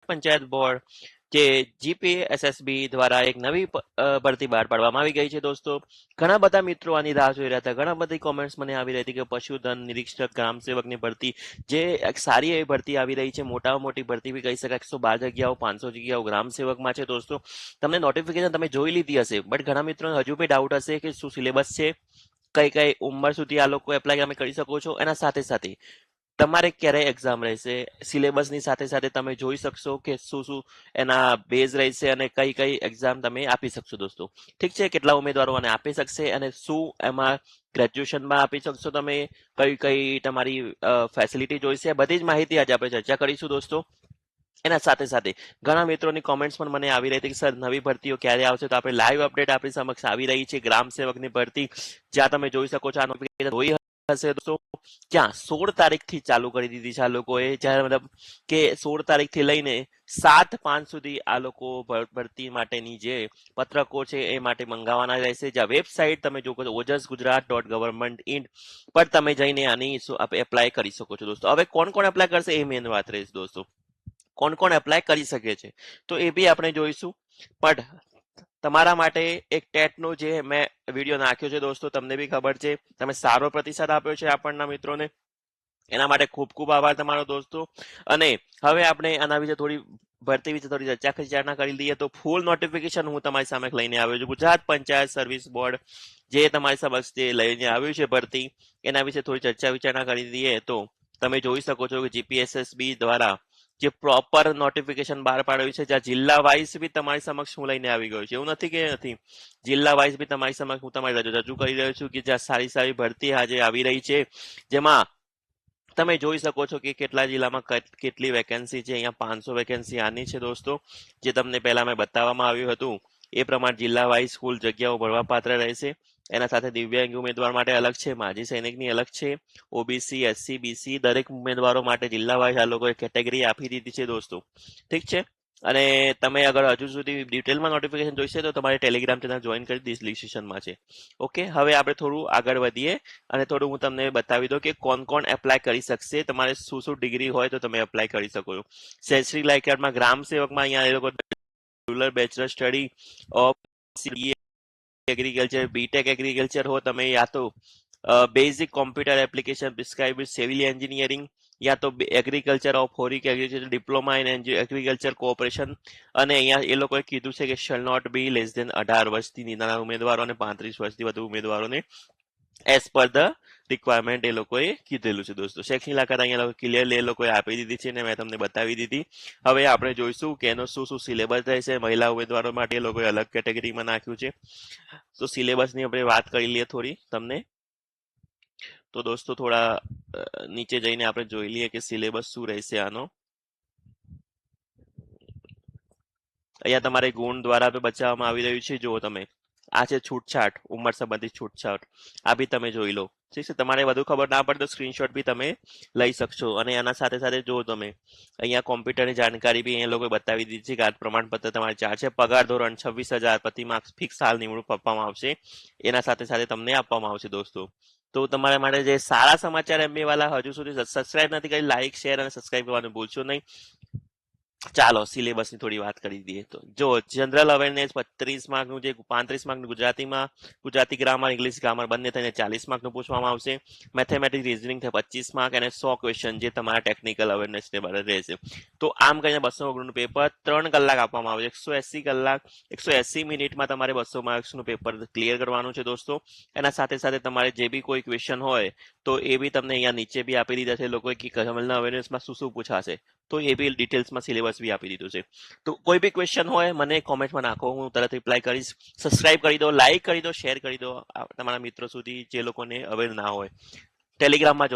Panchayat board જે GPSSB દ્વારા એક નવી ભરતી બહાર પાડવામાં આવી ગઈ છે દોસ્તો. ઘણા બધા મિત્રો આની રાહ જોઈ રહ્યા હતા. ઘણા બધી કોમેન્ટ્સ મને આવી રહી હતી કે પશુધન નિરીક્ષક ગ્રામ સેવકની ભરતી જે એક સારી એવી ભરતી આવી રહી છે, મોટામાં મોટી ભરતી બી કહી શકાય. 112 જગ્યાઓ 500 જગ્યાઓ ગ્રામ સેવકમાં છે દોસ્તો. તમને નોટિફિકેશન તમે જોઈ લીધી હશે, બટ ઘણા મિત્રોને હજુ બી ડાઉટ હશે કે શું સિલેબસ છે, કઈ કઈ ઉંમર સુધી આ લોકો એપ્લાય તમે કરી શકો છો. એના સાથે સાથે તમારે ક્યારે એક્ઝામ રહેશે, સિલેબસની સાથે સાથે તમે જોઈ શકશો કે શું શું એના બેઝ રહેશે અને કઈ કઈ એક્ઝામ તમે આપી શકશો દોસ્તો. ઠીક છે, કેટલા ઉમેદવારો આને આપી શકશે અને શું એમાં ગ્રેજ્યુએશનમાં આપી શકશો તમે, કઈ કઈ તમારી ફેસિલિટી જોઈશે, બધી જ માહિતી આજે આપણે ચર્ચા કરીશું દોસ્તો. એના સાથે સાથે ઘણા મિત્રોની કોમેન્ટ્સ પણ મને આવી રહી હતી કે સર નવી ભરતીઓ ક્યારે આવશે, તો આપણે લાઈવ અપડેટ આપણી સમક્ષ આવી રહી છે. ગ્રામ સેવકની ભરતી જ્યાં તમે જોઈ શકો છો, આ નોટિફિકેશન જોઈ હશે દોસ્તો, ક્યાં 16 તારીખથી ચાલુ કરી દીધી છે આ લોકોએ. જ્યારે મતલબ કે 16 તારીખથી લઈને 7/5 સુધી આ લોકો ભરતી માટેની જે પત્રકો છે એ માટે મંગાવવાના રહેશે. જ્યાં વેબસાઇટ તમે જો ojsgujarat.government.in પર તમે જઈને આની એપ્લાય કરી શકો છો દોસ્તો. હવે કોણ કોણ એપ્લાય કરશે એ મેન વાત રહેશે દોસ્તો, કોણ કોણ એપ્લાય કરી શકે છે તો એ બી આપણે જોઈશું. પણ તમારા માટે એક ટેટનો જે મેં વિડીયો નાખ્યો છે દોસ્તો, તમને બી ખબર છે, તમે સારો પ્રતિસાદ આપ્યો છે આપણના મિત્રોને, એના માટે ખૂબ ખૂબ આભાર તમારો દોસ્તો. અને હવે આપણે આના વિશે થોડી ભરતી વિશે થોડી ચર્ચા વિચારણા કરી લઈએ. તો ફૂલ નોટિફિકેશન હું તમારી સામે લઈને આવ્યો છું. ગુજરાત પંચાયત સર્વિસ બોર્ડ જે તમારી સમક્ષ જે લઈને આવ્યું છે ભરતી, એના વિશે થોડી ચર્ચા વિચારણા કરી દઈએ. તો તમે જોઈ શકો છો કે જીપીએસએસબી દ્વારા જે પ્રોપર નોટિફિકેશન બહાર પાડ્યું છે, જ્યાં જિલ્લા વાઇઝ બી તમારી સમક્ષ હું લઈને આવી ગયો છું. એવું નથી કે નથી, જિલ્લા વાઇઝ બી તમારી સમક્ષ હું તમારી રજૂ કરી રહ્યો છું કે જ્યાં સારી સારી ભરતી આજે આવી રહી છે, જેમાં તમે જોઈ શકો છો કે કેટલા જિલ્લામાં કેટલી વેકેન્સી છે. અહીંયા 500 વેકેન્સી આની છે દોસ્તો, જે તમને પહેલા મેં બતાવવામાં આવ્યું હતું એ પ્રમાણે જિલ્લા વાઇઝ કુલ જગ્યાઓ ભરવા પાત્ર રહેશે. એના સાથે દિવ્યાંગ ઉમેદવાર માટે અલગ છે, માજી સૈનિકની અલગ છે, ઓબીસી એસસી બીસી દરેક ઉમેદવારો માટે જિલ્લા વાઇઝ આ લોકોએ કેટેગરી આપી દીધી છે દોસ્તો. ઠીક છે, અને તમે અગર હજુ સુધી ડિટેલમાં નોટિફિકેશન જોઈશે તો તમારે ટેલિગ્રામ ચેનલ જોઈન કરી ડિસ્ક્રિપ્શનમાં છે. ઓકે, હવે આપણે થોડું આગળ વધીએ અને થોડું હું તમને બતાવી દઉં કે કોણ કોણ એપ્લાય કરી શકશે. તમારે શું શું ડિગ્રી હોય તો તમે એપ્લાય કરી શકો છો. શૈક્ષણિક લાયકાતમાં ગ્રામ સેવકમાં અહીંયા એ લોકો rural bachelor study of CA agriculture, BTech agriculture હો તમે, યા તો basic computer application prescribe civil engineering, યા તો એગ્રીકલ્ચર ઓફ હોરિક agriculture diploma in agriculture cooperation. અને અહીંયા એ લોકોએ કીધું છે કે shall not be less than 18 વર્ષથી નાના ઉમેદવારો અને 35 વર્ષથી વધુ ઉમેદવારોને એઝ પર ધ રિક્વાયરમેન્ટ એ લોકોએ કીધેલું છે દોસ્તો. શૈક્ષણિક લાયકાત અહીંયા ક્લિયરલી એ લોકોએ આપી દીધી છે અને મેં તમને બતાવી દીધી. હવે આપણે જોઈશું કે એનો શું શું સિલેબસ રહેશે. મહિલા ઉમેદવારો માટે એ લોકોએ અલગ કેટેગરીમાં નાખ્યું છે. તો સિલેબસની આપણે વાત કરી લઈએ થોડી તમને. તો દોસ્તો થોડા નીચે જઈને આપણે જોઈ લઈએ કે સિલેબસ શું રહેશે આનો. અહીંયા તમારે ગુણ દ્વારા બચાવવામાં આવી રહ્યું છે. જુઓ તમે, આ છે છૂટછાટ, ઉંમર સંબંધિત છૂટછાટ, આ બી તમે જોઈ લો. ઠીક છે, તમારે વધુ ખબર ના પડે તો સ્ક્રીનશોટ બી તમે લઈ શકશો. અને એના સાથે સાથે જુઓ તમે, અહીંયા કોમ્પ્યુટરની જાણકારી બી અહીંયા લોકોએ બતાવી દીધી છે કે આ પ્રમાણપત્ર તમારે ચાર છે. પગાર ધોરણ 26,000 પ્રતિ માર્ક ફિક્સ હાલ નિમણૂક આપવામાં આવશે. એના સાથે સાથે તમને આપવામાં આવશે દોસ્તો. તો તમારા માટે જે સારા સમાચાર એમબી વાળા હજુ સુધી સબસ્ક્રાઇબ નથી કરી, લાઇક શેર અને સબસ્ક્રાઇબ કરવાનું ભૂલશો નહીં. ચાલો સિલેબસની થોડી વાત કરી દઈએ. તો જો જનરલ અવેરનેસ 35 માર્કનું, જે 35 માર્કનું ગુજરાતીમાં, ગુજરાતી ગ્રામર ઇંગ્લિશ ગ્રામર બંને થઈને 40 માર્કનું પૂછવામાં આવશે. મેથેમેટિક્સ રીઝનિંગ થાય 25 માર્ક અને 100 ક્વેશ્ચન જે તમારા ટેકનિકલ અવેરનેસને બારે રહેશે. તો આમ કરીને 200 માર્કનું પેપર 3 કલાક આપવામાં આવશે. 180 કલાક 180 મિનિટમાં તમારે 200 માર્ક્સનું પેપર ક્લિયર કરવાનું છે દોસ્તો. એના સાથે સાથે તમારે જે બી કોઈ ક્વેશ્ચન હોય તો એ બી તમને અહીંયા નીચે બી આપી દીધા છે લોકોએ કે જનરલ અવેરનેસમાં શું શું પૂછાશે. તો એ બી ડિટેલ્સમાં સિલેબસ બી આપી દીધું છે. તો કોઈ બી ક્વેશ્ચન હોય મને કોમેન્ટમાં નાખો, હું તરત રિપ્લાય કરીશ. સબસ્ક્રાઇબ કરી દો, લાઇક કરી દો, શેર કરી દો તમારા મિત્રો સુધી જે લોકોને અવેર ના હોય. ટેલિગ્રામમાં